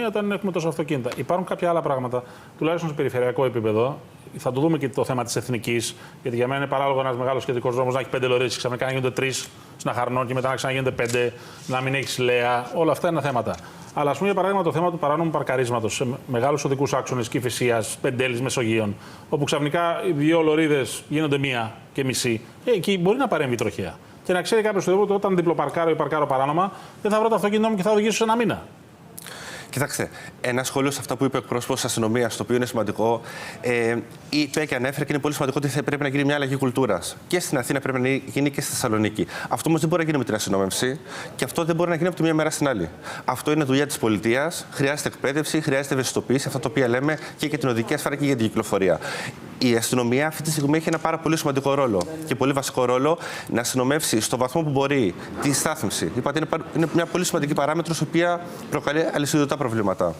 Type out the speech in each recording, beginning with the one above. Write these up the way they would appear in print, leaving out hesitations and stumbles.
Όταν έχουμε τόσο αυτοκίνητα. Υπάρχουν κάποια άλλα πράγματα, τουλάχιστον σε περιφερειακό επίπεδο. Θα το δούμε και το θέμα τη εθνική. Γιατί για μένα είναι παράλογο ένα μεγάλο κεντρικό δρόμο να έχει 5 λωρίδε και ξαφνικά να γίνονται 3 στην Αχαρνών και μετά να ξαναγίνονται 5, να μην έχει λέα. Όλα αυτά είναι θέματα. Αλλά α πούμε για παράδειγμα το θέμα του παράνομου παρκαρίσματο σε μεγάλου οδικού άξονε Κηφισίας, Πεντέλης, Μεσογείων, όπου ξαφνικά οι 2 λωρίδε γίνονται 1 και μισή. Εκεί μπορεί να παρέμβει η τροχέα. Και να ξέρει κάποιο ότι όταν διπλοπαρκάρω ή παρκάρω παράνομα, δεν θα βρω το αυτοκίνητό μου και θα οδηγήσω σε ένα μήνα. Κοιτάξτε, ένα σχόλιο σε αυτά που είπε ο εκπρόσωπος της αστυνομίας, το οποίο είναι σημαντικό, είπε και ανέφερε και είναι πολύ σημαντικό ότι θα πρέπει να γίνει μια αλλαγή κουλτούρας. Και στην Αθήνα πρέπει να γίνει και στη Θεσσαλονίκη. Αυτό όμως δεν μπορεί να γίνει με την αστυνόμευση και αυτό δεν μπορεί να γίνει από τη μία μέρα στην άλλη. Αυτό είναι δουλειά της πολιτείας. Χρειάζεται εκπαίδευση, χρειάζεται ευαισθητοποίηση, αυτά τα οποία λέμε και για την οδική ασφάλεια και για την κυκλοφορία. Η αστυνομία αυτή τη στιγμή έχει ένα πάρα πολύ σημαντικό ρόλο και πολύ βασικό ρόλο να αστυνομεύσει στο βαθμό που μπορεί τη στάθμιση. Είπατε, είναι μια πολύ σημαντική παράμετρος η οποία προκαλεί αλυσιδωτά προβλήματα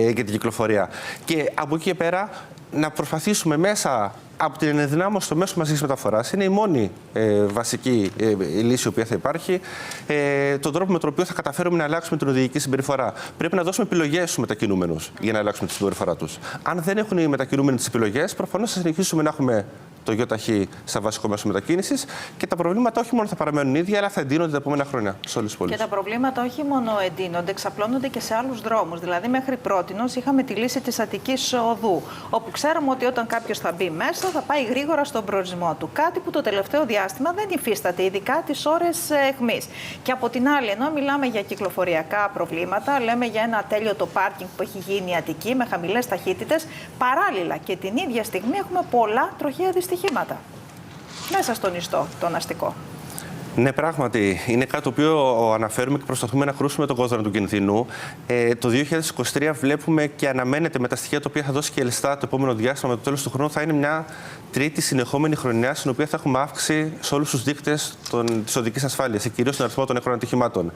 για την κυκλοφορία. Και από εκεί και πέρα να προσπαθήσουμε μέσα από την ενδυνάμωση στο μέσο μαζικής μεταφοράς, είναι η μόνη βασική λύση η οποία θα υπάρχει, τον τρόπο με τον οποίο θα καταφέρουμε να αλλάξουμε την οδηγική συμπεριφορά. Πρέπει να δώσουμε επιλογές στους μετακινούμενους για να αλλάξουμε τη συμπεριφορά τους. Αν δεν έχουν οι μετακινούμενοι τις επιλογές, προφανώς θα συνεχίσουμε να έχουμε το ΙΟΤΑΧΗ σαν βασικό μέσο μετακίνησης και τα προβλήματα όχι μόνο θα παραμένουν ίδια, αλλά θα εντείνονται τα επόμενα χρόνια σε όλες τις πόλεις. Και τα προβλήματα όχι μόνο εντείνονται, εξαπλώνονται και σε άλλους δρόμους. Δηλαδή, μέχρι πρότινος είχαμε τη λύση της Αττικής Οδού, όπου ξέρουμε ότι όταν κάποιος θα μπει μέσα θα πάει γρήγορα στον προορισμό του. Κάτι που το τελευταίο διάστημα δεν υφίσταται, ειδικά τις ώρες αιχμής. Και από την άλλη, ενώ μιλάμε για κυκλοφοριακά προβλήματα, λέμε για ένα ατέλειωτο πάρκινγκ που έχει γίνει η Αττική με χαμηλές ταχύτητες, παράλληλα και την ίδια στιγμή έχουμε πολλά τροχαία δυστυχήματα μέσα στον ιστό, τον αστικό. Ναι, πράγματι. Είναι κάτι το οποίο αναφέρουμε και προσπαθούμε να κρούσουμε τον κόδωνα του κινδύνου. Το 2023 βλέπουμε και αναμένεται με τα στοιχεία τα οποία θα δώσει και η Ελστάτ το επόμενο διάστημα, με το τέλος του χρόνου, θα είναι μια τρίτη συνεχόμενη χρονιά στην οποία θα έχουμε αύξηση σε όλους τους δείκτες της οδικής ασφάλειας, κυρίως στον αριθμό των νεκρών ατυχημάτων.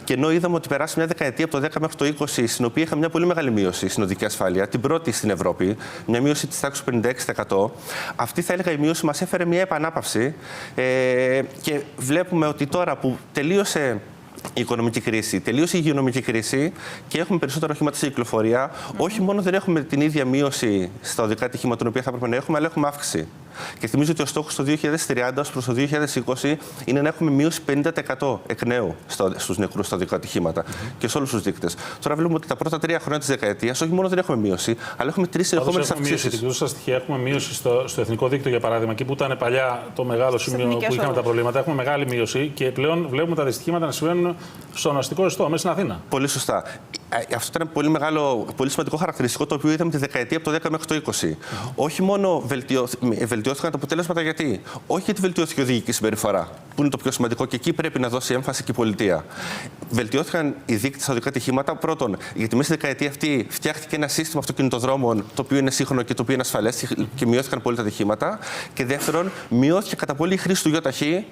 Και ενώ είδαμε ότι περάσει μια δεκαετία από το 10 μέχρι το 20, στην οποία είχαμε μια πολύ μεγάλη μείωση στην οδική ασφάλεια, την πρώτη στην Ευρώπη, μια μείωση της τάξης του 56%, αυτή θα έλεγα η μείωση μας έφερε μια επανάπαυση και βλέπουμε ότι τώρα που τελείωσε η οικονομική κρίση, τελείωσε η υγειονομική κρίση και έχουμε περισσότερα οχήματα σε κυκλοφορία, όχι μόνο δεν έχουμε την ίδια μείωση στα οδικά ατυχήματα, την οποία θα έπρεπε να έχουμε, αλλά έχουμε αύξηση. Και θυμίζω ότι ο στόχος το 2030 προς το 2020 είναι να έχουμε μείωση 50% εκ νέου στους νεκρούς στα οδικά ατυχήματα και σε όλους τους δείκτες. Τώρα βλέπουμε ότι τα πρώτα 3 χρόνια της δεκαετίας όχι μόνο δεν έχουμε μείωση, αλλά έχουμε 3 συνεχόμενες αυξήσεις. Στα στοιχεία έχουμε μείωση στο εθνικό δίκτυο, για παράδειγμα, εκεί που ήταν παλιά το μεγάλο σημείο που είχαμε τα προβλήματα. Έχουμε μεγάλη μείωση και πλέον βλέπουμε τα δυστυχήματα να συμβαίνουν στον αστικό ιστό, μέσα στην Αθήνα. Πολύ σωστά. Αυτό ήταν πολύ σημαντικό χαρακτηριστικό το οποίο είδαμε τη δεκαετία από το 10 μέχρι το 20. Όχι μόνο βελτιώθηκαν τα αποτέλεσματα, γιατί όχι γιατί βελτιώθηκε η οδηγική συμπεριφορά, που είναι το πιο σημαντικό και εκεί πρέπει να δώσει έμφαση και η πολιτεία. Βελτιώθηκαν οι δείκτες στα οδικά ατυχήματα. Πρώτον, γιατί μέσα στη δεκαετία αυτή φτιάχτηκε ένα σύστημα αυτοκινητοδρόμων το οποίο είναι σύγχρονο και το οποίο είναι ασφαλές και μειώθηκαν πολύ τα ατυχήματα. Και δεύτερον, μειώθηκε κατά πολύ η χρήση του ΙΟΤΑΧΗ.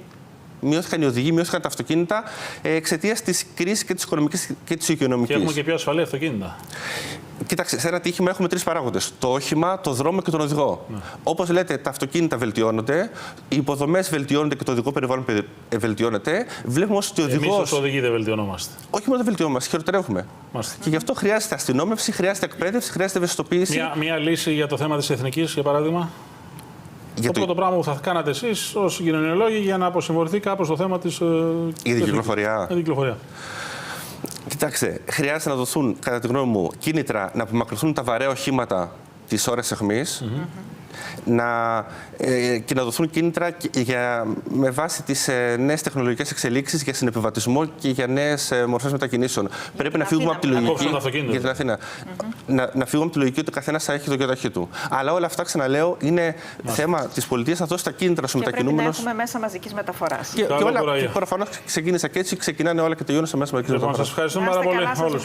Μειώθηκαν οι οδηγοί, μειώθηκαν τα αυτοκίνητα εξαιτίας της κρίσης και της οικονομικής και της υγειονομικής. Και έχουμε και πιο ασφαλή αυτοκίνητα. Κοιτάξτε, σε ένα ατύχημα έχουμε 3 παράγοντες: το όχημα, το δρόμο και τον οδηγό. Ναι. Όπως λέτε, τα αυτοκίνητα βελτιώνονται, οι υποδομές βελτιώνονται και το οδικό περιβάλλον βελτιώνεται. Βλέπουμε όμως ότι ο οδηγός. Εμείς ως οδηγοί δεν βελτιωνόμαστε. Όχι μόνο δεν βελτιωνόμαστε, χειροτερεύουμε. Και γι' αυτό χρειάζεται αστυνόμευση, χρειάζεται εκπαίδευση, χρειάζεται ευαισθητοποίηση. Μια λύση για το θέμα της εθνικής, για παράδειγμα. Το πρώτο πράγμα που θα κάνατε εσείς ως κοινωνιολόγοι για να αποσυμφορηθεί κάπως το θέμα της κυκλοφορία. Κοιτάξτε, χρειάζεται να δοθούν, κατά τη γνώμη μου, κίνητρα να απομακρυνθούν τα βαρέα οχήματα τις ώρες αιχμής. Και να δοθούν κίνητρα με βάση τις νέες τεχνολογικές εξελίξεις για συνεπιβατισμό και για νέες μορφές μετακινήσεων. Πρέπει να φύγουμε από τη λογική για την Αθήνα. Να φύγουμε από τη λογική ότι ο καθένας θα έχει το ΙΟΤΑΧΗ του. Αλλά όλα αυτά, ξαναλέω, είναι θέμα της πολιτείας να δώσει τα κίνητρα στους μετακινούμενους. Και πρέπει να έχουμε μέσα μαζικής μεταφοράς. Και προφανώς ξεκίνησα και έτσι, ξεκινάνε όλα και τελειώνουν σε μέσα μαζικής μεταφοράς. Σας ευχαριστούμε πάρα πολύ όλους.